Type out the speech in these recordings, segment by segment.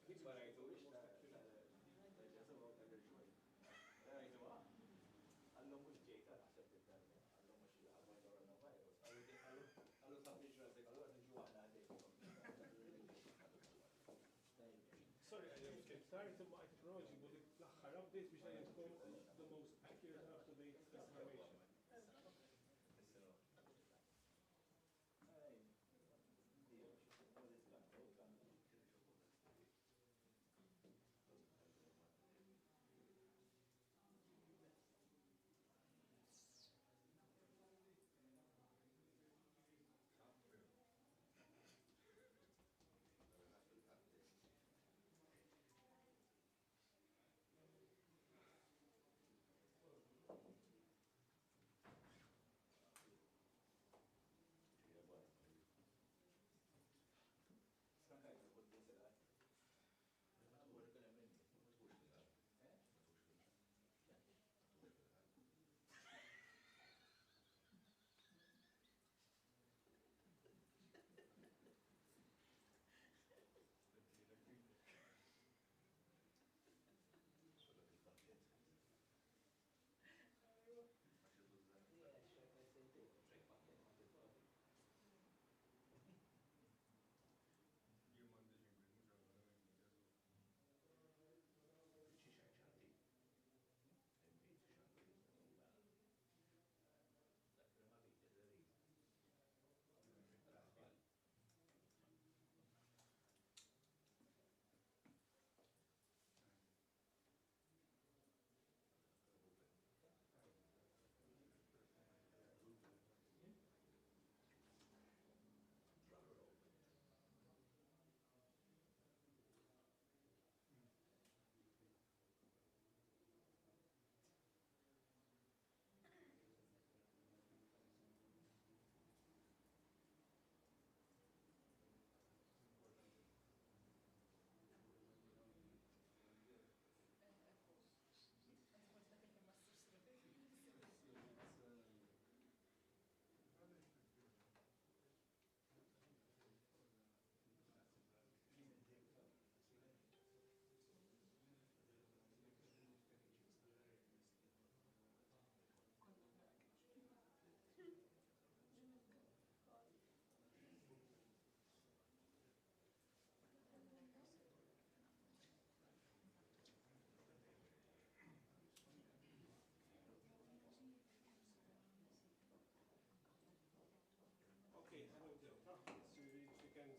Jibda rejdu l-pressina mill-ġaħna l-ġuħum, għadim banka like this, you know? Sorry, starting to my technology, but the updates which I have the most accurate and up-to-date information.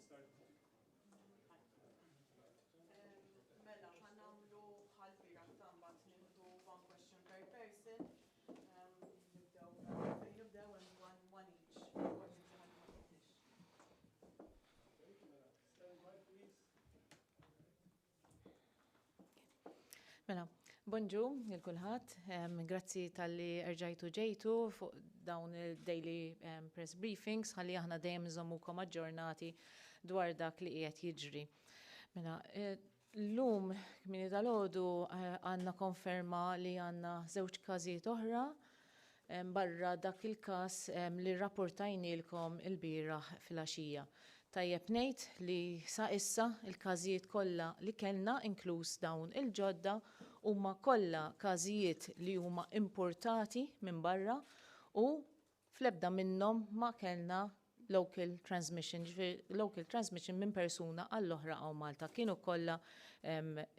start. Mela, ħanamlu bħal-bira tambat nieħdu one question per person. Nibdew fejn nibdew and one each. Mela, bonġu il-kulħadd, grazzi tal-li erġajtu ġejtu fuq dawn il-daily press briefings, ħalli aħna dejjem nżommukom aġġornati dwar dak li qiegħed jiġri. Mela, llum kmieni tal-għodu għandna konferma li għandna żewġ każijiet oħra barra dak il-każ li rrapportajnielkom il-bieraħ fil-għaxija. Tajjeb ngħid li sa issa il-każijiet kollha li kellna inkluż dawn il-ġodda huma kollha każijiet li huma importati minn barra u fl-ebda minnhom ma kellna local transmission minn persuna għall-oħra għaw Malta. Kienu kollha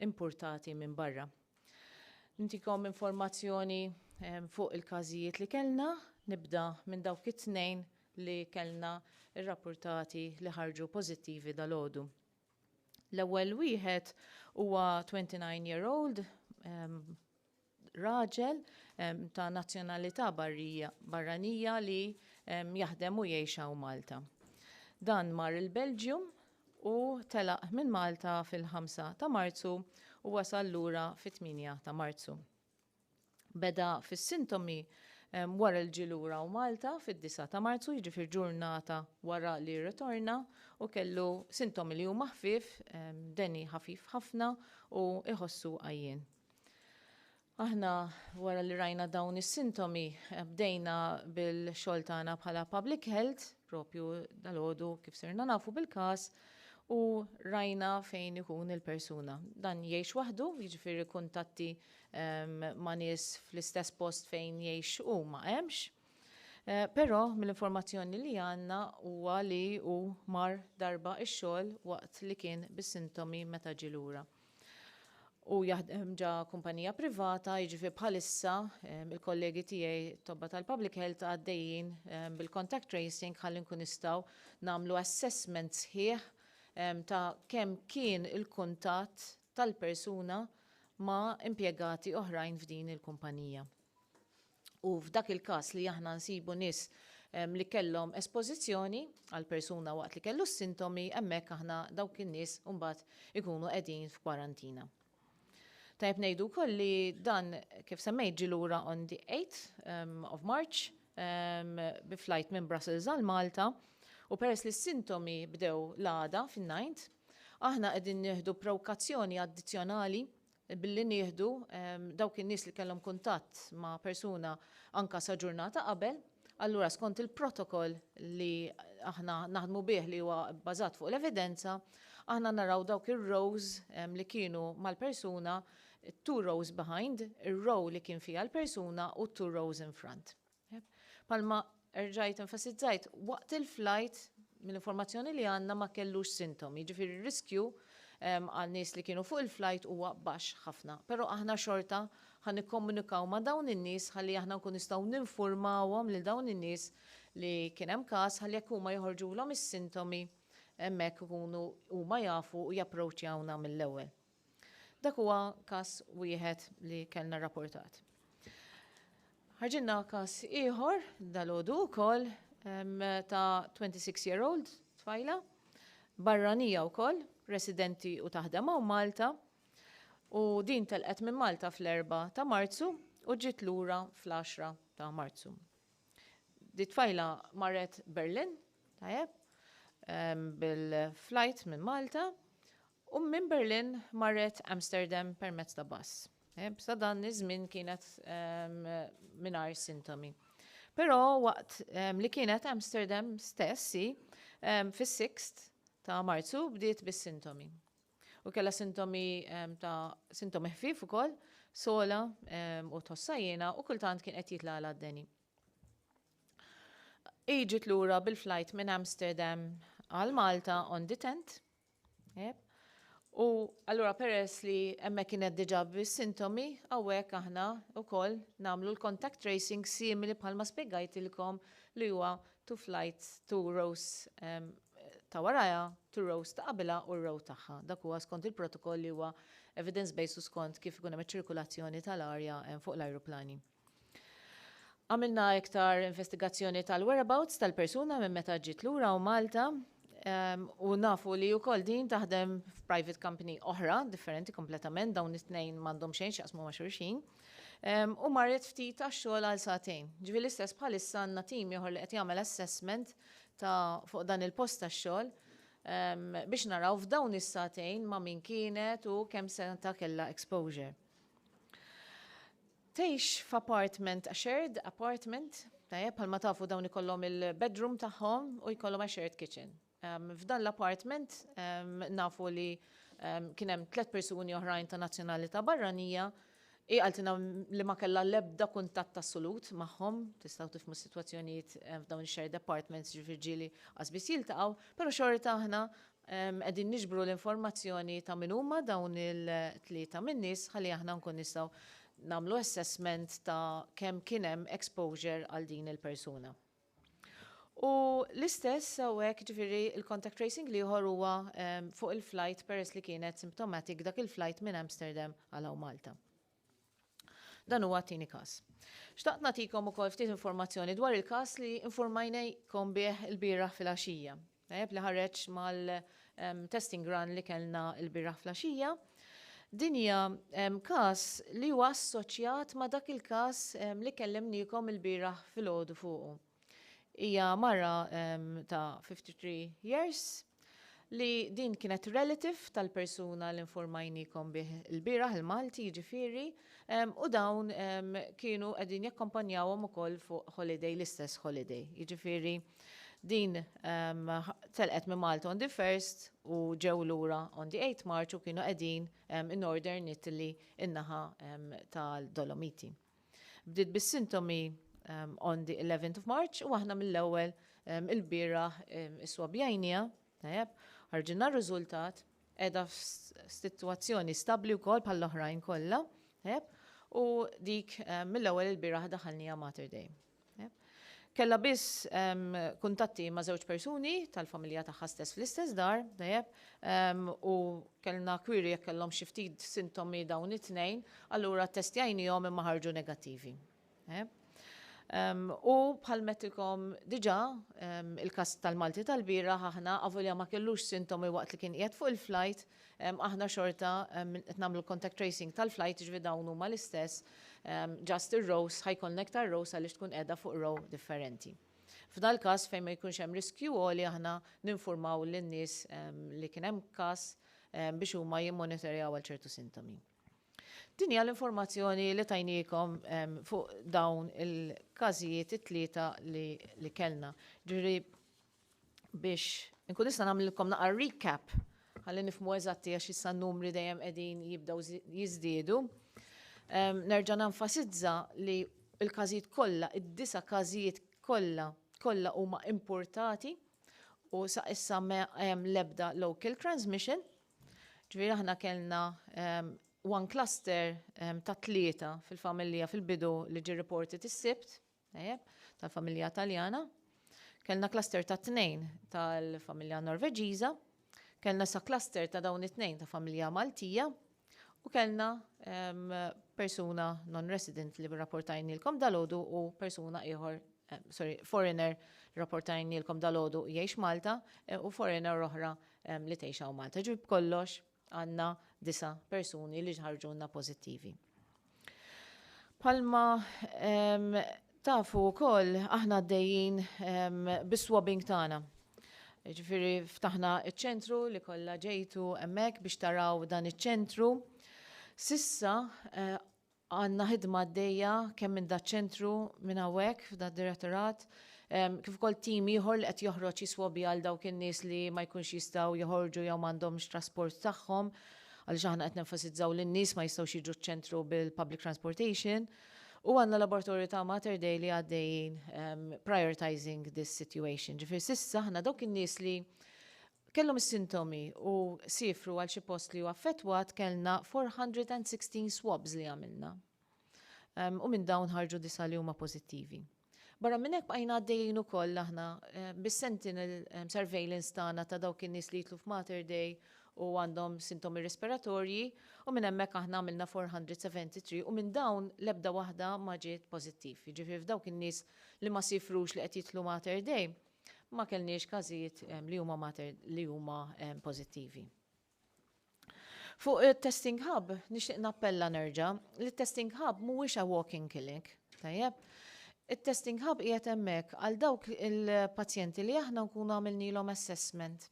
importati minn barra. Nintikom informazzjoni fuq il-każijiet li kellna, nibda minn dawk it-tnejn li kellna ir-rapportati li ħarġu pożittivi dalgħodu. L-ewwel wieħed huwa 29-year-old raġel ta' nazzjonalità barranija li jaħdem u jgħix hawn Malta. Dan mar il-Belġium u telaq minn Malta fil-5 ta' Marzu u wasal lura fit-8 ta' Marzu. Beda fis-sintomi wara l-ġilura u Malta fid-9 ta' Marzu, jiġifier ġurnata wara li ritorna u kellu sintomi li huma ħfief, deni ħafif ħafna u iħossu għajjien. Aħna wara li rajna dawn is-sintomi bdejna bil-xogħol tagħna bħala public health, propju dalgħodu kif sirna nafu bil-każ, u rajna fejn ikun il-persuna. Dan jgħix waħdu, jiġifieri kuntatti ma' nies fl-istess post fejn jgħix u ma' hemmx. Però mill-informazzjoni li għandna huwa li hu mar darba x-xogħol waqt li kien bis-sintomi meta ġie lura. U jaħdem ġa kumpanija privata, jiġifieri bħalissa il-kollegi tiegħi tobba tal-Public Health għaddejjin bil-contact tracing ħalli nkun nistgħu nagħmlu assessment sħiħ ta' kemm kien il-kuntatt tal-persuna ma' impjegati oħrajn f'din il-kumpanija. U f'dak il-każ li aħna nsibu nies li kellhom espożizzjoni għal persuna waqt li kellu s-sintomi, hemmhekk aħna dawk in-nies mbagħad ikunu qegħdin f'kwarantina. Tajjeb ngħidu wkoll li dan kif semmejt ġie lura on the 8th of March bi flight minn Brussels għal Malta u peress li s-sintomi bdew l-għada fin-9th, aħna qegħdin nieħdu provkazzjoni addizzjonali billi nieħdu dawk in-nies li kellhom kuntatt ma' persuna anka sa ġurnata qabel. Allura skont il-protokoll li aħna naħdmu bih li huwa bbażat fuq l-evidenza, aħna naraw dawk ir-rows li kienu mal-persuna, 2 rows behind, ir-row li kien fiha l-persuna u 2 rows in front. Palma erġajt enfasizzajt, waqt il-flight mill-informazzjoni li għandna ma kellux sintomi, ġifieri r-riskju għal nies li kienu fuq il-flight huwa baxx ħafna. Però aħna xorta ħan nikkomunikaw ma' dawn in-nies ħalli aħna nkun nistgħu ninfurmawhom lil dawn in-nies li kien hemm każ ħalli jekk huma joħorġulhom is-sintomi hemmhekk ikunu huma jafu u japproċċjawna mill-ewwel. Dak huwa każ wieħed li kellna rrapportat. Ħarġilna każ ieħor dalgħodu wkoll ta' 26-year-old tfajla, barranija wkoll, residenti u taħdem hawn Malta, u din telqet minn Malta fl-4 ta' Marzu u ġiet lura fl-10 ta' Marzu. Di tfajla marret Berlin, tajjeb, bil-flight minn Malta, u minn Berlin marret Amsterdam permezz ta' bass. Sa dan iż-żmien kienet mingħajr sintomi. Però waqt li kienet Amsterdam stessi fis-6 ta' Marzu bdiet bis-sintomi. U kellha sintomi ħfief ukoll, sola u tossajjena u kultant kien qed jitlaqla d-deni. Ġiet lura bil-flight minn Amsterdam għal Malta on the 10th. U allura peress li hemmhekk kienet diġà bis-sintomi, hawnhekk aħna wkoll nagħmlu l-contact tracing simili bħalma spjegajtilkom li huwa 2 flights, 2 rows ta' waraja, tur-rows ta' qabilha u r-row tagħha. Dak huwa skont il-protokoll li huwa evidence-based u skont kif ikun hemm iċ-ċirkulazzjoni tal-arja fuq l-ajruplani. Għamilna iktar investigazzjoni tal-whereabouts tal-persuna minn meta ġiet lura u Malta u nafu li wkoll din taħdem f'private company oħra, differenti kompletament, dawn it-tnejn m'għandhom xejn x'jaqsmu ma' xulxin. U marret ftit għax-xogħol għal satejn. Ġifieri l-istess bħalissa għandna tim ieħor li qed jagħmel assessment ta' fuq dan il-post tax-xogħol biex naraw f'dawn is-satejn ma' min kienet u kemm senta kellha exposure. Tgħix f'appartment, a shared apartment, tajjeb bħalma tafu dawn ikollhom il-bedroom tagħhom u jkollhom a shared kitchen. F'dan l-appartment nafu li kien hemm 3 persuni oħrajn ta' nazzjonalità barranija għaltina li ma kellha l-ebda kuntatt assolut magħhom, tistgħu tifhmu s-sitwazzjonijiet f'dawn ix-shared apartments ġifieri qasbis jiltaqgħu, però xorta aħna qegħdin niġbru l-informazzjoni ta' min huma dawn il-tlieta min-nies ħalli aħna nkun nistgħu nagħmlu assessment ta' kemm kien hemm exposure għal din il-persuna. U l-istess hawnhekk ġifieri il-contact tracing li ieħor huwa fuq il-flight peress li kienet symptomatic dak il-flight minn Amsterdam għal Malta. Dan huwa t-tieni każ. Xtaqt nagħtikom ukoll ftit informazzjoni dwar il-każ li informajnejkom bih il-bieraħ fil-għaxija. Li ħareġ mal-testing run li kellna il-bieraħ fil-għaxija. Din hija każ li huwa assoċjat ma' dak il-każ li kellimnikom il-bieraħ filgħodu fuqu. Hija marra ta' 53 years li din kienet relative tal-persuna li informajnikom bih il-bieraħ il-Malti ġifieri u dawn kienu qegħdin jakkompanjawhom ukoll fuq holiday l-istess holiday. Jiġifieri din telqet minn Malta on the 1st u ġew lura on the 8th March u kienu qegħdin in Northern Italy in-naħa tal-Dolomiti. Bdiet bis-sintomi on the 11th of March u aħna mill-ewwel il-bieraħ iswabjajnija, tajjeb, ħarġilna r-riżultat qiegħda f'sitwazzjoni stabbli wkoll bħall-oħrajn kollha, tajjeb, u dik mill-ewwel il-bieraħ daħalnija Mater Dei. Kella biss kuntatti ma' żewġ persuni tal-familja tagħha stess fl-istess dar, tajjeb, u kellna kwiri jekk kellhom xi ftit sintomi dawn it-tnejn, allura ttestjajnihom imma ħarġu negattivi. U bħalmettilkom diġà il-każ tal-Malti tal-bieraħ aħna avolja ma kellux sintomi waqt li kien qiegħed fuq il-flight, aħna xorta qed nagħmlu contact tracing tal-flight ġifieri dawn huma l-istess, just ir-rows ħajkollna iktar rows għaliex tkun qiegħda fuq row differenti. F'dal każ fejn ma jkunx hemm riskju għoli aħna ninfurmaw lin-nies li kien hemm każ biex huma jimmonitorjaw għal ċertu sintomi. Din hija l-informazzjoni li tajniekom fuq dawn il-każijiet it-tlieta li kellna. Ġifieri biex inkun nista' nagħmlilkom naqra recap ħalli nifhmu eżatti għax issa n-numri dejjem qegħdin jibdew jiżdiedu. Nerġa' nenfasizza li l-każijiet kollha, id-9 każijiet kollha huma importati u sa issa hemm l-ebda local transmission. Ġifieri aħna kellna one cluster ta' 3 fil-familja fil-bidu li ġie reported is-sibt, tal-familja Taljana. Kellna cluster ta' 2 tal-familja Norveġiża, kellna sa cluster ta' dawn it-2 ta' familja Maltija u kellna persuna non-resident li rapportajnilkom dalodu u persuna ieħor, foreigner rapportajnilkom dalodu jgħix Malta u foreigner oħra li tgħix Malta. Ġib kollox għandna 9 persuni li ħarġulna pożittivi. Palma tafu wkoll aħna għaddejjin bis-swabbing tagħna. Ġifieri ftaħna iċ-ċentru li kollha ġejtu hemmhekk biex taraw dan iċ-ċentru. Sissa għandna ħidma għaddejja kemm minn daċ-ċentru minn hawnhekk f'da direttorat kif ukoll tim ieħor li qed joħroġ jiswabi għal dawk in-nies li ma jkunx jistgħu joħorġu jew m'għandhomx trasport tagħhom għaliex aħna qed nenfasizzaw lin nies ma jistgħux jiġu ċ-ċentru bil-public transportation. U għandna laboratorju ta' Mater Dei li għaddejjin prioritizing this situation. Ġifieri sissa aħna dawk in-nies li kellhom is-sintomi u sifru għal xi post li huwa affettwat kellna 416 swabs li għamilna. U minn dawn ħarġu 9 li huma pożittivi. Barra minn hekk bqajna għaddejjin ukoll aħna bis-sentinel surveillance tagħna ta' dawk in-nies li jitlu f'Mater Dei u għandhom sintomi respiratorji u minn hemmhekk aħna għamilna 473 u minn dawn l-ebda waħda ma ġiet pożittiv. Jiġifieri f'dawk in-nies li ma sifrux li qed jitlu Mater Dei ma kellniex każijiet li huma pożittivi. Fuq il-testing hub, nixtieq nappella nerġa' li testing hub mhuwiex a walking clinic. Tajjeb, il-testing hub qiegħed hemmhekk għal dawk il-pazjenti li aħna nkunu għamilnielhom assessment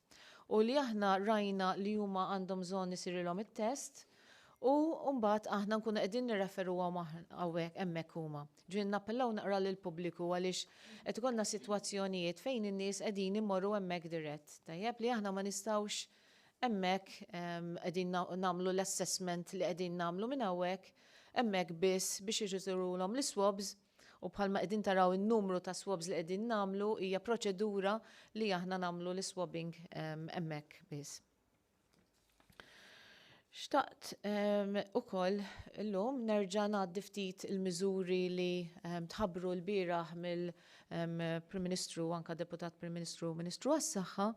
u li aħna rajna li huma għandhom bżonn isirilhom it-test u mbagħad aħna nkunu qegħdin nirreferuhom hawnhekk hemmhekk huma. Ġieli nappellaw naqra lil pubbliku għaliex qed ikollna sitwazzjonijiet fejn in-nies qegħdin immorru hemmhekk dirett. Tajjeb li aħna ma nistgħux hemmhekk qegħdin nagħmlu l-assessment li qegħdin nagħmlu minn hawnhekk hemmhekk biss biex jiġurulhom l-swabs u bħalma qegħdin taraw in-numru ta' swabs li qegħdin nagħmlu hija proċedura li aħna nagħmlu l-swabbing hemmhekk biss. Xtaqt ukoll illum nerġa' ngħaddi ftit il-miżuri li tħabbru l-bieraħ mill-Prim Ministru anke Deputat Prim Ministru Ministru għas-Saħħa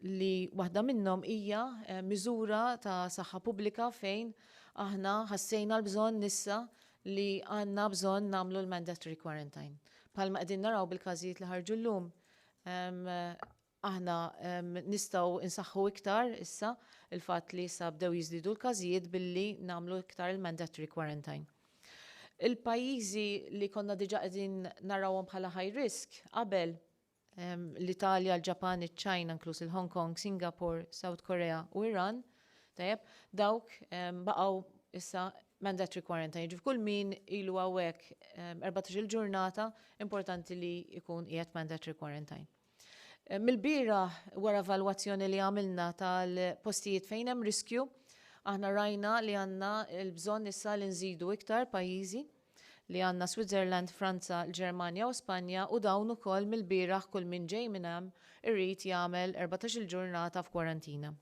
li waħda minnhom hija miżura ta' saħħa pubblika fejn aħna ħassejna l-bżonn nissa li għandna bżonn nagħmlu l-mandatory quarantine. Bħalma qegħdin naraw bil-każijiet li ħarġu llum aħna nistgħu insaħħu iktar issa il-fatt li issa bdew jiżdiedu l-każijiet billi nagħmlu iktar il-mandatory quarantine. Il-pajjiżi li konna diġà qegħdin narawhom bħala high risk qabel l-Italja, l-Ġapan, iċ-Ċina, inkluż il-Hong Kong, Singapore, South Korea u Iran, tajjeb, dawk baqgħu issa mandatory quarantine. Ġif kull min ilu hawnhekk 14 ġurnata importanti li jkun qiegħed mandatory quarantine. Mill-bira wara evalwazzjoni li għamilna tal-postijiet fejn hemm riskju, aħna rajna li għandna l-bżonn issa li nżidu iktar pajjiżi li għandna Switzerland, Franza, l-Ġermanja u Spanja u dawn ukoll mill-bieraħ kull min ġej minn hemm irrid jagħmel 14 ġurnata f'kwarantina.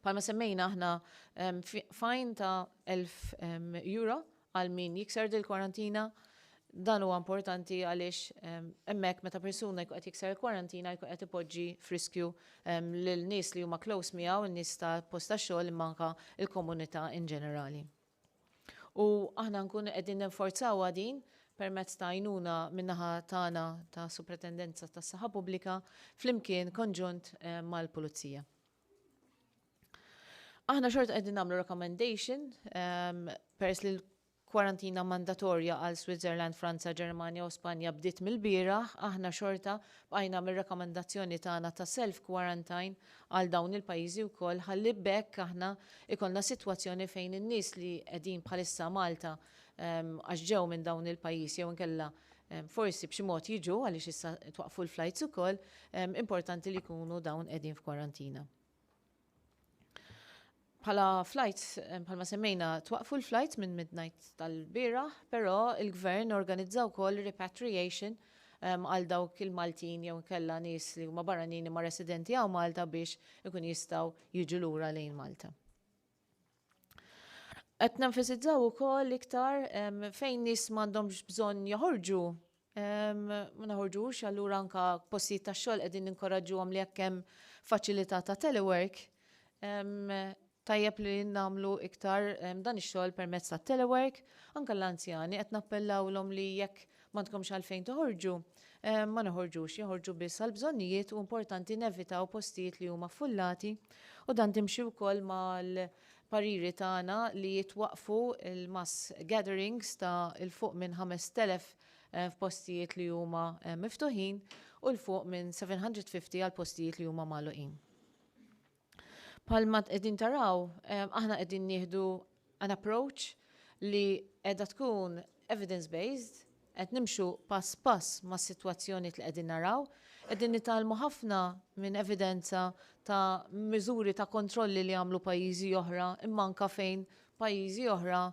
Bħalma semmejna aħna fine ta' €1,000 għal min jikser il-kwarantina. Dan huwa importanti għaliex hemmhekk meta persuna jkun qed jikser il-kwarantina jkun qed ipoġġi f'riskju lil nies li huma close miegħu, in-nies ta' post tax-xogħol imma anke il-komunità in ġenerali. U aħna nkunu qegħdin ninforzaw din permezz ta' għajnuna min-naħa tagħna ta' Suprintendenza tas-Saħħa Pubblika flimkien konġunt mal-Pulizija. Aħna xorta qegħdin nagħmlu recommendation peress li l-kwarantina mandatorja għal Switzerland, Franza, Ġermanja u Spanja bdiet mill-bieraħ, aħna xorta bqajna mir-rakkomandazzjoni tagħna ta' self-quarantine għal dawn il-pajjiżi wkoll ħalli bekk aħna ikollna sitwazzjoni fejn in-nies li qegħdin bħalissa Malta għax ġew minn dawn il-pajjiż jew inkella forsi b'xi mod jiġu għaliex issa twaqfu l-flights ukoll, importanti li jkunu dawn qegħdin f'kwarantina. Bħala flights, bħalma semmejna, twaqfu l-flights minn midnight tal-bieraħ, però il-gvern organizzaw ukoll repatriation għal dawk il-Maltin jew inkella nies li huma barranin ma' residenti għaw Malta biex ikun jistgħu jiġu lura lejn Malta. Qed nenfasizzaw ukoll iktar fejn nies m'għandhomx bżonn joħorġu ma naħorġux allura anke postijiet tax-xogħol qegħdin ninkoraġġuhom li jekk hemm faċilità ta' telework tajjeb li nagħmlu iktar dan ix-xogħol permezz ta' telework, anke l-anzjani qed nappellawlhom li jekk m'għandkomx għalfejn toħorġu, ma noħorġux, joħorġu biss għal bżonnijiet u importanti nevitaw postijiet li huma affullati u dan timxi wkoll mal-pariri tagħna li jitwaqfu il-mass gatherings ta' il-fuq minn 5,000 f'postijiet li huma miftuħin u l-fuq minn 750 għal postijiet li huma magħluqin. Palma qegħdin taraw, aħna qegħdin nieħdu an approach li qiegħda tkun evidence-based, qed nimxu pass pass mas-sitwazzjoni li qegħdin naraw, qegħdin nitalmu ħafna minn evidenza ta' miżuri ta' kontrolli li għamlu pajjiżi oħra, imma anke fejn pajjiżi oħra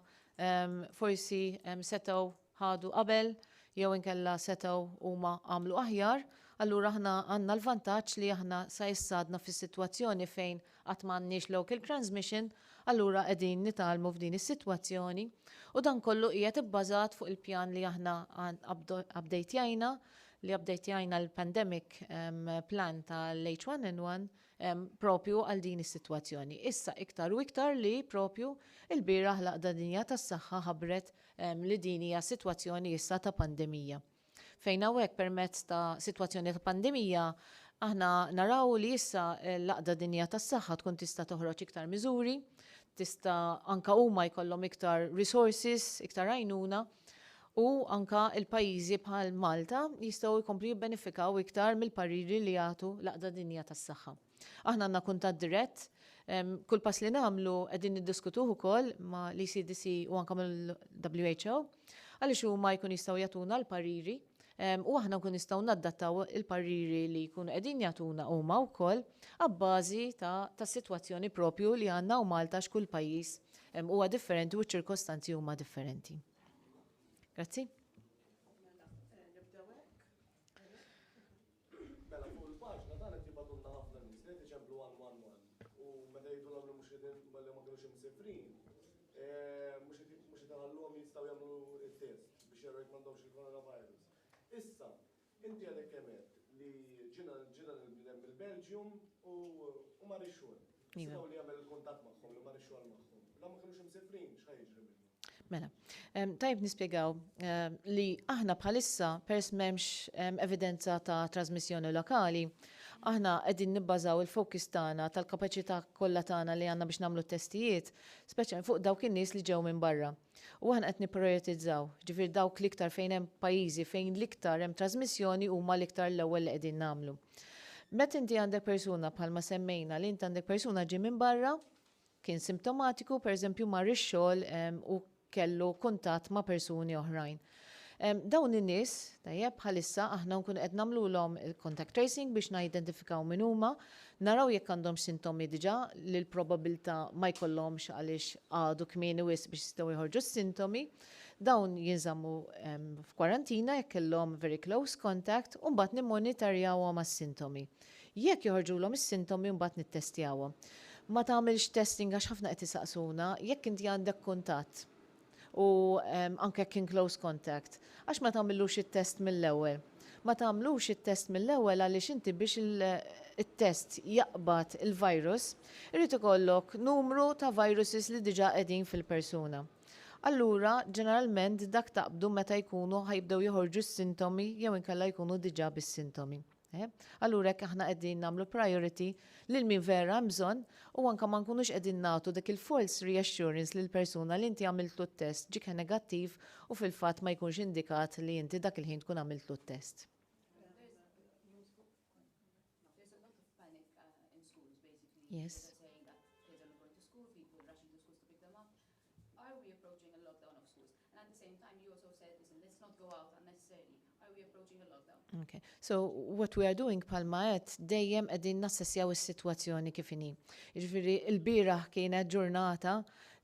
forsi setgħu ħadu qabel jew inkella setgħu huma għamlu aħjar. Allura aħna għandna l-vantaġġ li aħna sa issa għadna fis-sitwazzjoni fejn qatt m'għandniex local transmission, Allura qegħdin nitalmu f'din is-sitwazzjoni u dan kollu qiegħed ibbażat fuq il-pjan li aħna updatejna l-pandemic plan tal-H1N1 propju għal din is-sitwazzjoni. Issa iktar u iktar li propju il-bieraħ l-Aqda Dinja tas-Saħħa ħabbret li din hija sitwazzjoni issa ta' pandemija. Fejn hawnhekk permezz ta' sitwazzjoni ta' pandemija aħna naraw li issa l-Aqda Dinja tas-Saħħa tkun tista' toħroġ iktar miżuri, tista' anka huma jkollhom iktar resources, iktar għajnuna, u anka il-pajjiżi bħal Malta jistgħu jkomplu jibbenefikaw iktar mill-pariri li jagħtu l-Aqda Dinja tas-Saħħa. Aħna għandna kuntatt dirett, kull pass li nagħmlu qegħdin niddiskutuh ukoll ma' l-ECDC u anke mill-WHO għaliex huma jkun jistgħu jagħtuna l-pariri u aħna nkun nistgħu naddattaw il-pariri li jkunu qegħdin jagħtuna huma wkoll abbażi ta' sitwazzjoni propju li għandna u Malta x'kull pajjiż huwa differenti u ċ-ċirkostanzi huma differenti. Grazzi. Mela fuq il-paġna tagħna tibgħatulna ħafna nies li tiġemplu 111 u meta jgħidulhom li mhux qegħdin ma kinux imsifrin, mhux qed iħalluhom jistgħu jagħmlu t-test biex jaraw jekk m'għandhomx il-coronavirus. Issa, inti għadek kemet li ġina mill-Belġium u marri xogħol. Sidaw li għamel il-kuntatt magħhom li marri xogħol magħhom. La ma kinux imsifrin, x'ħajġri minnhom? Mela, tajb nispjegaw li aħna bħalissa pers m'hemmx evidenza ta' trasmissjoni lokali, aħna qegħdin nibbażaw il-fokus tagħna tal-kapaċità kollha tagħna li għandna biex nagħmlu testijiet, speċjali fuq dawk in-nies li ġew minn barra. U aħna qed nipprioritizzaw, ġifier dawk l-iktar fejn hemm pajjiżi fejn l-iktar hemm trasmissjoni huma l-iktar l-ewwel li qegħdin nagħmlu. Meta inti għandek persuna bħalma semmejna li inti għandek persuna ġie minn barra, kien simptomatiku, pereżempju mar ix-xogħol u kellu kuntatt ma' persuni oħrajn. Dawn in-nies, tajjeb bħalissa aħna nkunu qed nagħmluhom il-contact tracing biex nidentifikaw min huma, naraw jekk għandhom sintomi diġà li l-probabilità ma jkollhomx għaliex għadu kmieni wisq biex jistgħu jħorġu s-sintomi, dawn jinżammu f'kwarantina jekk kellhom very close contact u mbagħad nimmonitorjawhom għas-sintomi. Jekk joħorġulhom is-sintomi mbagħad nittestjawhom. Ma tagħmilx testing għax ħafna qed isaqsuna, jekk inti għandek kuntatt u anke kien close contact. Għax ma tagħmlux it-test mill-ewwel. Ma tagħmlux it-test mill-ewwel għaliex inti biex it-test jaqbad il-virus, irid ikollok numru ta' viruses li diġà qegħdin fil-persuna. Allura, ġeneralment dak taqbdu meta jkunu ħajbdew joħorġu s-sintomi jew inkella jkunu diġà bis-sintomi. Allura jekk aħna qegħdin nagħmlu priority lil min vera hemm bżonn u anke ma nkunux qegħdin nagħtu dik il-false reassurance lil persuna li inti għamiltlu t-test ġie negattiv u fil-fatt ma jkunx indikat li inti dak il-ħin tkun għamiltlu t-test. Yes. Okay. So what we are doing bħalma qed dejjem qegħdin nassessjaw is-sitwazzjoni kif inhi. Jiġifieri l-bieraħ kienet ġurnata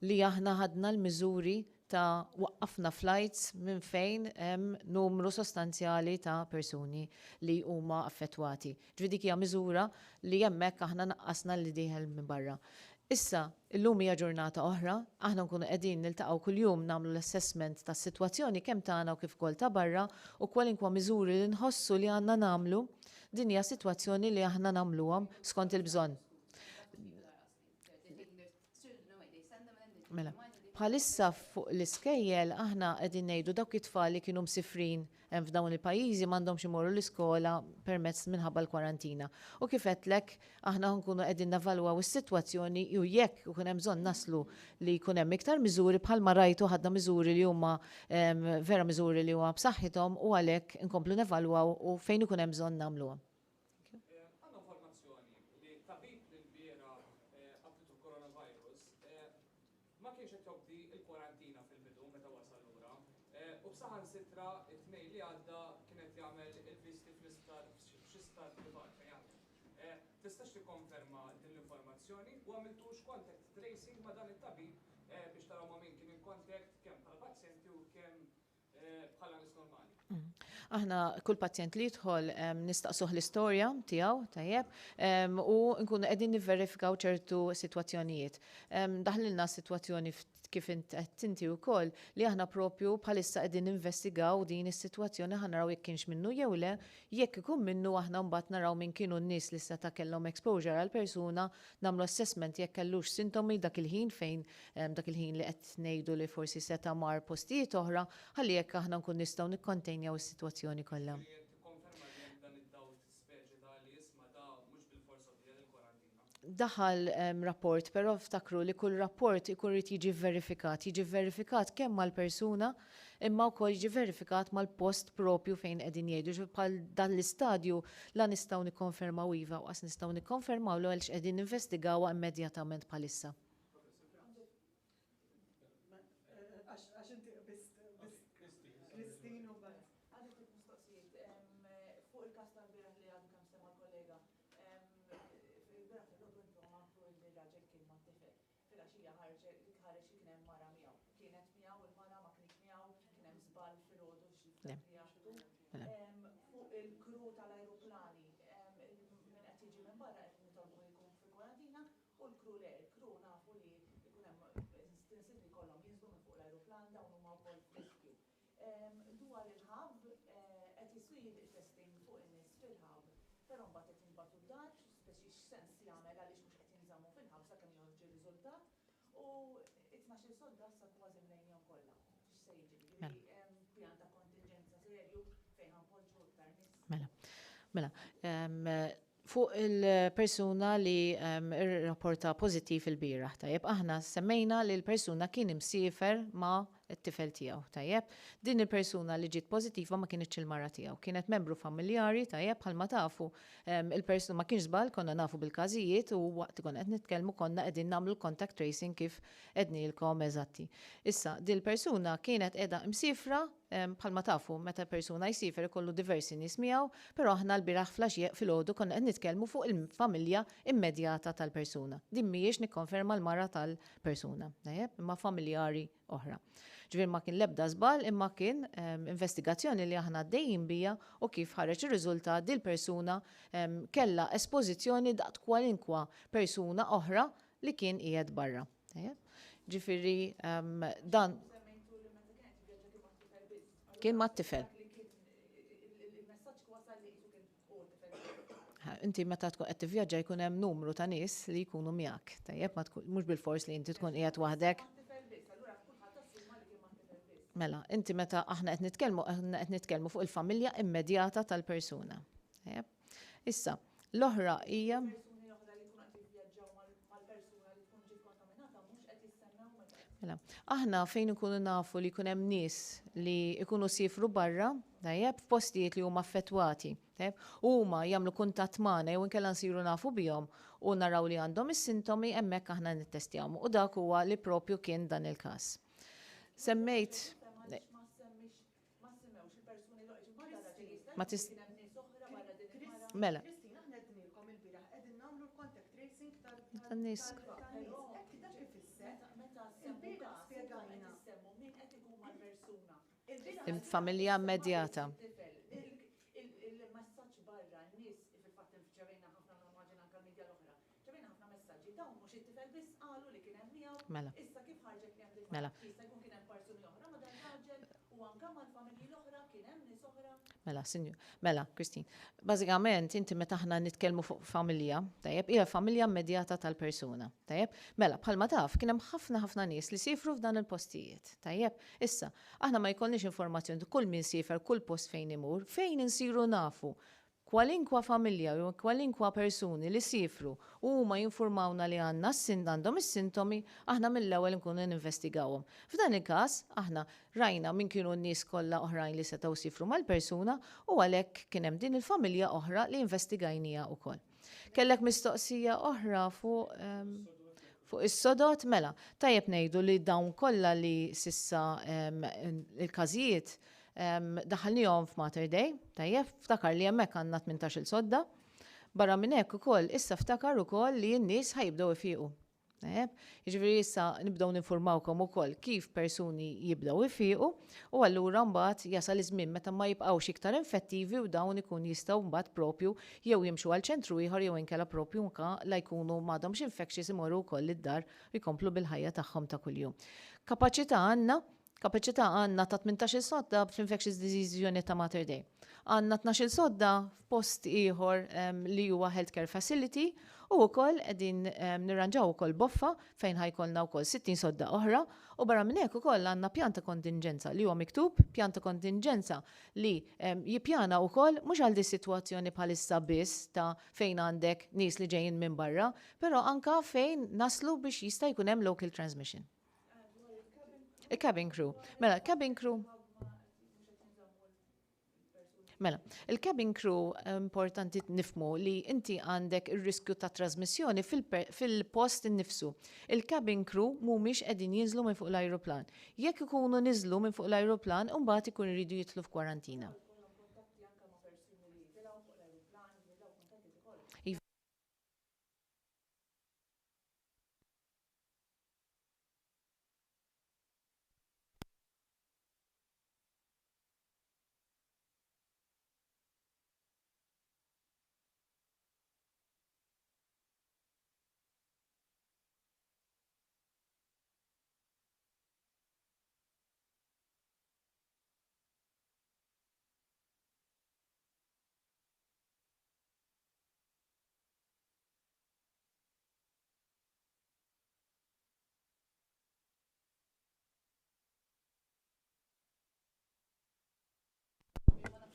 li aħna ħadna l-miżuri ta' waqqafna flights minn fejn hemm numru sostanzjali ta' persuni li huma affettwati. Ġifieri dik hija miżura li hemmhekk aħna naqqasna li dieħel minn barra. Issa, illum hija ġurnata oħra, aħna nkunu qegħdin niltaqgħu kuljum nagħmlu l-assessment tas-sitwazzjoni kemm tagħna u kif ukoll ta' barra u kwalinkwa miżuri li nħossu li għandna nagħmlu din hija sitwazzjoni li aħna nagħmluhom skont il-bżonn. Mela, bħalissa fuq l-iskejjel aħna qegħdin ngħidu dawk it-tfal li kienu msifrin f'dawn il-pajjiżi m'għandhomx imorru l-iskola permezz minħabba l-kwarantina. U kif qedlek aħna nkunu qegħdin navalwaw is-sitwazzjoni u jekk ikun hemm bżonn naslu li jkun hemm iktar miżuri bħalma rajtu ħadna miżuri li huma vera miżuri li huma b'saħħithom u għalhekk inkomplu nevalwaw u fejn ikun hemm bżonn nagħmluhom. Għandna informazzjoni li tabib l-biera qabditu l-coronavirus ma kienx qed jobdi l-kwarantina fil-bidu meta wasal lura u b'saħansitra t-tnejn li għadda kienet jagħmel il-viżiti f'xi star privat fejn jagħmel. Tistax tikkonferma din l-informazzjoni u għamiltux contact tracing ma' dan it-tabib biex taraw ma' min kien in contact kemm bħala pazjenti u kemm bħala nies normali. Aħna kull pazjent li jidħol nistaqsuh l-istorja tiegħu tajjeb u nkunu qegħdin nivverifikaw ċertu sitwazzjonijiet. Daħlilna sitwazzjoni kif inti wkoll li aħna propju bħalissa qegħdin investigaw din is-sitwazzjoni ħanaraw jekk kienx minnu jew le, jekk ikun minnu aħna mbagħad naraw min kienu n-nies li seta' kellhom exposure għal persuna, nagħmlu assessment jekk kellux sintomi dak il-ħin fejn dak il-ħin li qed ngħidu li forsi seta' mar postijiet oħra, ħalli jekk aħna nkun nistgħu nikkontenjaw is-sitwazzjoni kollha. Tikkonferma li hemm dan id-dawl speċi ta' li jisma' da mhux bil-forsa obbliga l-kwarantina. Daħal rapport, però ftakru li kull rapport ikun rid jiġi verifikat kemm mal-persuna imma wkoll jiġi verifikat mal-post propju fejn qegħdin jgħidu bħal dan l-istadju la nistgħu nikkonfermaw iva u qas nistgħu nikkonfermaw l għaliex qegħdin investigawha immedjatament bħalissa. Għax inti Kristin u bad. Għadek il-mistoqsijiet fuq il-kas tal-biraħ li għadu kam sema l-kollega. Il-biraħ fil-ħodu intom għafru il-raġel kien ma' tifel. Fil-għaxija ħareġ kien hemm mara miegħu. Kienet miegħu il-mara ma kienx miegħu, kien hemm żball fil-ħodu fuq il-kru tal-ajruplani min qed jiġi minn barra qed nitolbu jkun fil-kwarantina u l-kru le, il-kru nafu li jkun hemm instinsit li kollhom jinżlu minn fuq l-ajruplan dawn huma wkoll friskju. Dwar il-ħab qed isir testing fuq in-nies fil-ħab, però mbagħad qed jinbagħtu d-dar, speċi x'sens jagħmel għaliex mhux qed jinżammu fil-ħab sakemm joħorġu riżultat u 12 solda sa kważi mlejnhom kollha. X'se jiġri? Pjan ta' kontingenza serju fejn ħanpoġġu iktar nies. Mela, fuq il-persuna li rrapporta pożittiv il-bieraħ, tajjeb, aħna semmejna li l-persuna kien imsiefer ma' it-tifel tiegħu, tajjeb. Din il-persuna li ġiet pożittiva ma kienx il-mara tiegħu, kienet membru familjari, tajjeb, bħalma tafu il-persuna ma kienx żball, konna nafu bil-każijiet u waqt konna qed nitkellmu konna qegħdin nagħmlu contact tracing kif qednilkom eżatti. Issa, din il-persuna kienet qiegħda imsiefra bħalma tafu meta persuna jsifer ikollu diversi nies miegħu, però aħna l-biraħ flaxjeq fil-għodu konna qed nitkellmu fuq il-familja immedjata tal-persuna. Din mhijiex nikkonferma l-mara tal-persuna, tajjeb, imma familjari oħra. Ġifier ma kien l-ebda żball imma kien investigazzjoni li aħna għaddejjin bija u kif ħareġ ir-riżultat dil persuna kellha espożizzjoni daqt kwalinkwa persuna oħra li kien qiegħed barra. Ġifieri dan kien mat-tifel. Inti meta tkun qed tivvjaġġa jkun hemm numru ta' nies li jkunu miegħek, tajjeb mhux bil-fors li inti tkun qiegħed waħdek. Mela, inti meta aħna qed nitkellmu fuq il-familja immedjata tal-persuna. Issa, l-oħra hija Mela, aħna fejn ikunu nafu li jkun hemm nies li jkunu sifru barra, tajjeb, f'postijiet li huma affettwati, tajjeb, huma jagħmlu kuntatt magħna jew inkella nsiru nafu bihom u naraw li għandhom is-sintomi hemmhekk aħna nittestjawhom u dak huwa li propju kien dan il-każ. Semmejt ma tis Mela. Kristina, aħna qed nilkom il-bieraħ qegħdin nagħmlu l-contact tracing tan-nies. Familja immedjata. Il-messaġġ barra n-nies fil-fatt ġabejna ħafna normali anke l-midja l-oħra. Ġabejna ħafna messaġġi dawn mhux it-tifel biss qalu li kien hemm miegħu. Mela. Issa kif ħarġet li hemm Mela. jista' jkun kien hemm persuni oħra ma dan raġel u anke mal-familji l-oħra kien hemm nies oħra. Mela, Kristin. Bażikament inti meta aħna nitkellmu fuq familja, tajjeb, hija familja immedjata tal-persuna, tajjeb. Mela, bħalma taf kien hemm ħafna nies li sifru f'dan il-postijiet, tajjeb. Issa, aħna ma jkollniex informazzjoni kull min sifer kull post fejn imur, fejn insiru nafu. Kwalinkwa familja u kwalinkwa persuni li sifru u ma jinformawna li għandhom is-sintomi, aħna mill-ewwel nkunu ninvestigawhom. F'dan il-każ aħna rajna min kienu n-nies kollha oħrajn li setgħu sifru mal-persuna u għalhekk kien hemm din il-familja oħra li investigajnija wkoll. Kellek mistoqsija oħra fuq is-sodot, mela, tajjeb ngħidu li dawn kollha li sissa il-każijiet daħalnihom f'Mater Dei, tajjeb, ftakar li hemmhekk għandna 18-il sodda. Barra minn hekk ukoll issa ftakar ukoll li n-nies ħajbdew ifiequ. Jiġifieri issa nibdew ninformawkom ukoll kif persuni jibdew ifiequ u allura mbagħad jasal iż-żmien meta ma jibqgħux iktar infettivi u dawn ikun jistgħu mbagħad propju jew jimxu għal ċentru ieħor jew inkella propju anke la jkunu m'għadhomx infectious imorru wkoll id-dar u jkomplu bil-ħajja tagħhom ta' kuljum. Kapaċità għandna ta' 18 sodda fl-Infectious Disease Unit ta' Mater Dei. Għandna 12 sodda f'post ieħor li huwa Healthcare Facility u wkoll qegħdin nirranġaw ukoll boffa fejn ħajkollna wkoll 60 sodda oħra u barra minn hekk ukoll għandna pjan ta' kontingenza li huwa miktub, pjan ta' kontingenza li jippjana wkoll mhux għal dis-sitwazzjoni bħalissa biss ta' fejn għandek nies li ġejjin minn barra, però anke fejn naslu biex jista' jkun hemm local transmission. Il-cabin crew. Mela, cabin crew. Mela, il-cabin crew importanti nifmu li inti għandek ir-riskju ta' trasmissjoni fil-post innifsu. Il-cabin crew mhumiex qegħdin jinżlu minn fuq l-ajruplan. Jekk ikunu niżlu minn fuq l-ajruplan, imbagħad ikun iridu jitlu f'kwarantina.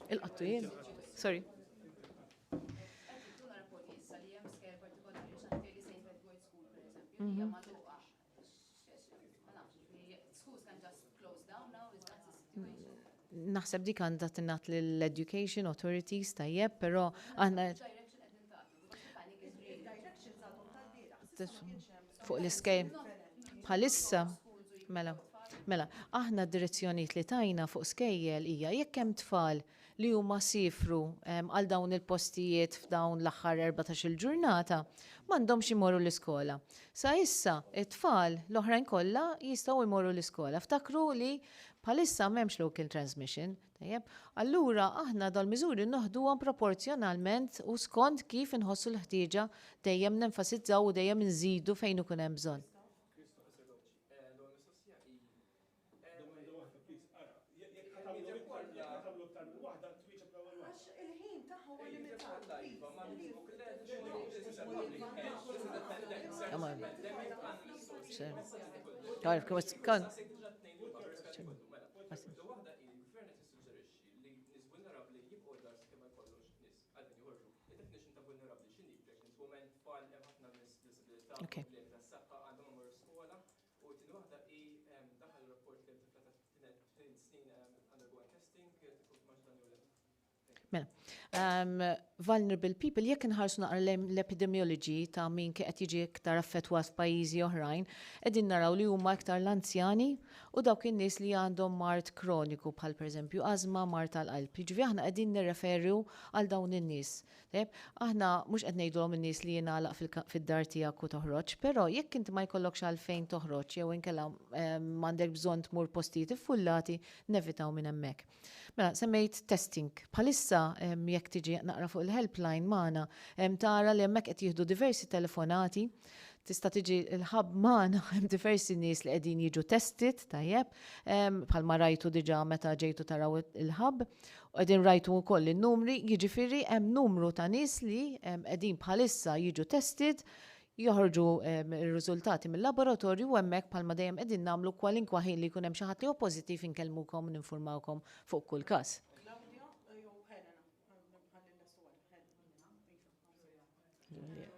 Il-qattu jien. Sorry. Naħseb dik għandha tingħat lill-education authorities tajjeb, però aħna fuq l-iskejl bħalissa mela aħna d-direzzjonijiet li tajna fuq skejjel hija jekk hemm tfal li huma sifru għal dawn il-postijiet f'dawn l-aħħar 14-il ġurnata m'għandhomx imorru l-iskola. Sa issa it-tfal l-oħrajn kollha jistgħu jmorru l-iskola. Ftakru li bħalissa m'hemmx local transmission, tajjeb? Allura aħna dal-miżuri noħduhom proporzjonalment u skont kif inħossu l-ħtieġa dejjem nenfasizzaw u dejjem inżidu fejn ikun hemm bżonn. Okay. Vulnerable people, jekk inħarsu naqra l-epidemiology ta' min qed jiġi iktar affettwat f'pajjiżi oħrajn, qegħdin naraw li huma iktar l-anzjani u dawk in-nies li għandhom mart kroniku bħal pereżempju ażma, mart tal-qalb. Jiġifieri aħna qegħdin nirreferu għal dawn in-nies. Aħna mhux qed ngħidulhom in-nies li jingħalaq fid-dar tiegħek u toħroġ, però jekk inti ma jkollokx għalfejn toħroġ jew inkella m'għandek bżonn tmur postijiet iffullati, nevitaw minn hemmhekk. Mela, semmejt testing. Bħalissa jekk tiġi naqra fuq il-helpline magħna tara li hemmhekk qed jieħdu diversi telefonati, tista' tiġi l-ħabb magħna hemm diversi nies li qegħdin jiġu tested tajjeb, bħalma rajtu diġà meta ġejtu taraw il-ħabb, u qegħdin rajtu wkoll in-numri, jiġifieri hemm numru ta' nies li qegħdin bħalissa jiġu tested, joħorġu ir-riżultati mill-laboratorju u hemmhekk bħalma dejjem qegħdin nagħmlu kwalinkwa ħin li jkun hemm xi ħadd li hu pożittiv inkellmukom u ninfurmawkom fuq kull każ.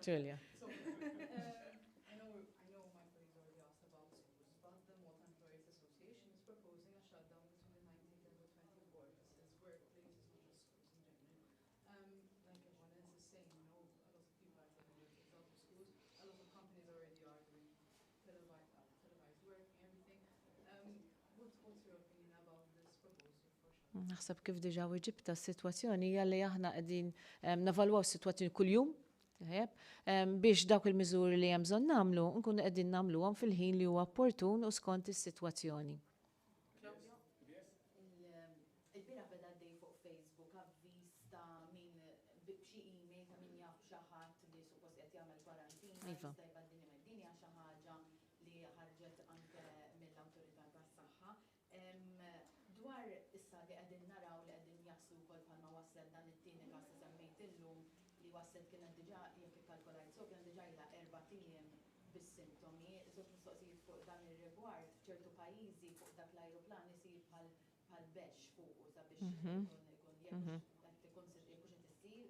Julia. Naħseb kif diġà weġibta s-sitwazzjoni hija li aħna qegħdin navalwaw s-sitwazzjoni kuljum. Biex dawk il-miżuri li hemm bżonn nagħmlu, nkunu qegħdin nagħmluhom fil-ħin li huwa opportun u skont is-sitwazzjoni. Il-bira beda għaddej fuq Facebook avviż ta' min b'xi email ta' min jaf xi ħadd li suppost qed jagħmel kwarantina, Iva. jista' jbaddil din hija xi ħaġa li ħarġet anke mill-awtorità tas-saħħa. Dwar issa li qegħdin naraw li qegħdin jaslu wkoll bħalma wassal dan it-tieni każ li semmejt illum li wassal kienet diġà jekk ikkalkulajt so kien diġà ilha 4 ijiem bis-sintomi, żewġ mistoqsijiet fuq dan ir-rigward f'ċertu pajjiżi fuq dak l-ajruplan isir bħal bex fuq sabiex ikun jekk tikkonsidraw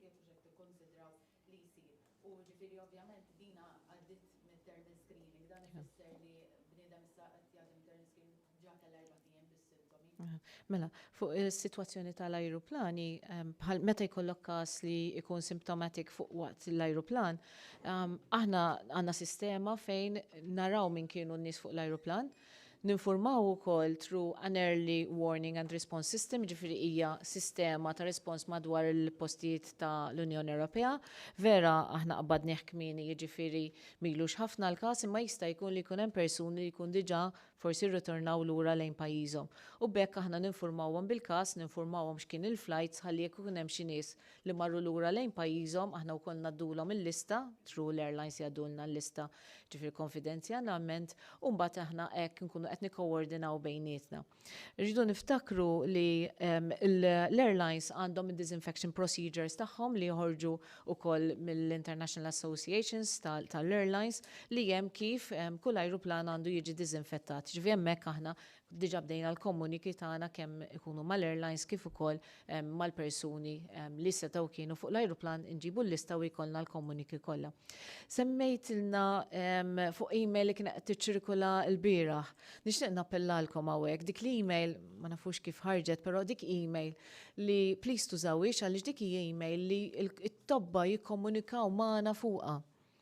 jekk qed tikkonsidraw li jsir. U ġifieri ovvjament dina għaddit mid-thermal screening, dan ifisser li bniedem issa qed jagħmel thermal screening ġa kellha 4 ijiem bis-sintomi. Mela, fuq is-sitwazzjoni tal-ajruplani, bħal meta jkollok każ li jkun symptomatic fuq waqt l-ajruplan, aħna għandna sistema fejn naraw min kienu n-nies fuq l-ajruplan, ninformaw ukoll through an early warning and response system, ġifieri hija sistema ta' respons madwar il-postijiet ta' l-Unjoni Ewropea. Vera aħna qabadnieh kmieni, jiġifieri milux ħafna l-każ imma jista' jkun li jkun hemm persuni li jkun diġà forsi rritornaw lura lejn pajjiżhom. U bekk aħna ninformawhom bil-każ, ninformawhom x'kien il-flights ħalli jekk ikun hemm xi nies li marru lura lejn pajjiżhom, aħna wkoll naddulhom il-lista, through l-airlines jgħaddulna l-lista ġifieri konfidenzjalment, u mbagħad aħna hekk nkunu qed nikkoordinaw bejnietna. Rridu niftakru li l-airlines għandhom id-disinfection procedures tagħhom li joħorġu wkoll mill-International Associations tal-airlines li hemm kif kull ajruplan għandu jiġi diżinfettat. Ġifieri hemmhekk aħna diġà bdejna l-komuniki tagħna kemm ikunu mal-airlines kif ukoll mal-persuni li setgħu kienu fuq l-ajruplan inġibu l-lista u jkollna l-komuniki kollha. Semmejtilna fuq email li kienet tiċċirkula l-bieraħ. Nixtieq nappellalkom hawnhekk dik l-email ma nafux kif ħarġet, però dik email li please tużawix għaliex dik hija email li t-tobba jikkomunikaw magħna fuqha.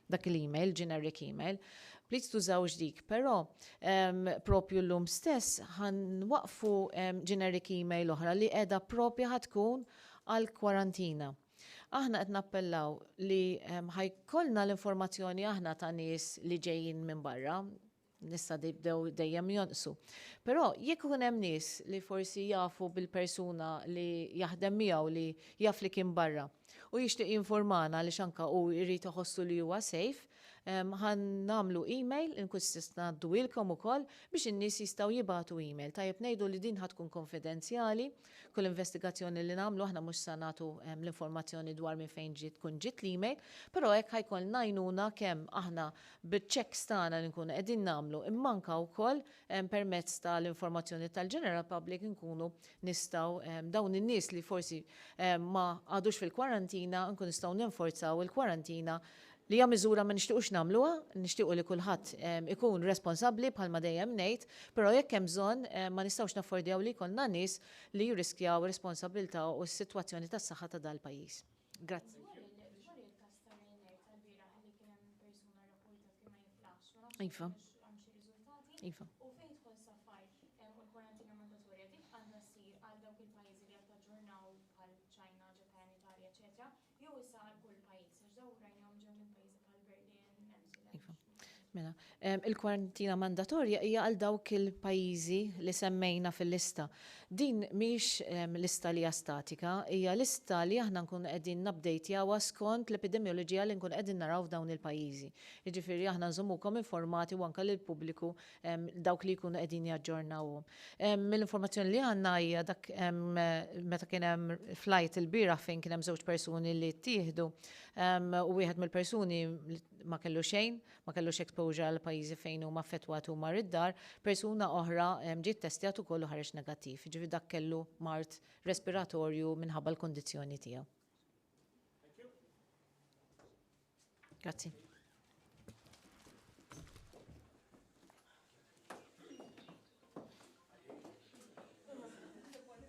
Dak l-email, generic email. Please tużawx dik, però propju l-lum stess ħan waqfu generic email oħra li qiegħda propja ħatkun għal kwarantina. Aħna qed nappellaw li ħajkollna l-informazzjoni aħna ta' nies li ġejjin minn barra, nista' jibdew dejjem jonqsu. Però jekk ikun hemm nies li forsi jafu bil-persuna li jaħdem miegħu li jaf li kien barra u jixtieq jinformana li xanka u jrid iħossu li huwa safe, ħan namlu email, inkun ngħaddulkom ukoll biex in-nies jistgħu jibgħatu email. Tajjeb ngħidu li din ħatkun konfidenzjali, kull investigazzjoni li nagħmlu aħna mhux se nagħtu l-informazzjoni dwar minn fejn tkun ġiet l-email, però hekk ħajkollna għajnuna kemm aħna biċ-checks tagħna li nkunu qegħdin nagħmlu imma anke wkoll permezz tal-informazzjoni tal-General Public nkunu nistgħu dawn in-nies li forsi ma għadux fil-kwarantina nkunu nistgħu ninforzaw il-kwarantina li hija miżura ma nixtiequx nagħmluha, nixtiequ li kulħadd ikun responsabbli bħalma dejjem ngħid, però jekk hemm bżonn ma nistgħux naffordjaw li jkollna nies li jirriskjaw responsabilità u s-sitwazzjoni tas-saħħa ta' dal-pajjiż. Grazzi. Iva. Iva. U fejn tħoss safar u l-kwarantina mandatorja dik għandha ssir għal dawk il-pajjiżi li qed taġġornaw bħal Ċina, Ġapan, Italja, eċetera, jew issa għal kull pajjiż għax dawn rajnihom ġew minn pajjiżi bħal Berlin, Mela, il-kwarantina mandatorja hija għal dawk il-pajjiżi li semmejna fil-lista. Din mhix lista li hija statika, hija lista li aħna nkunu qegħdin nabdejtjawha skont l-epidemioloġija li nkunu qegħdin naraw f'dawn il-pajjiżi. Jiġifieri aħna nżommukom informati u anke lill-pubbliku dawk li jkunu qegħdin jaġġornawhom. Mill-informazzjoni li għandna hija dak meta kien hemm flight il-bieraħ fejn kien hemm żewġ persuni li ttieħdu u wieħed mill-persuni ma kellu xejn, ma kellux exposure għal pajjiżi fejn huma affettwat u mar id-dar, persuna oħra ġiet testjat ukoll u ħareġ negattiv. Ġifieri dak kellu mart respiratorju minħabba l-kondizzjoni tiegħu. Grazzi.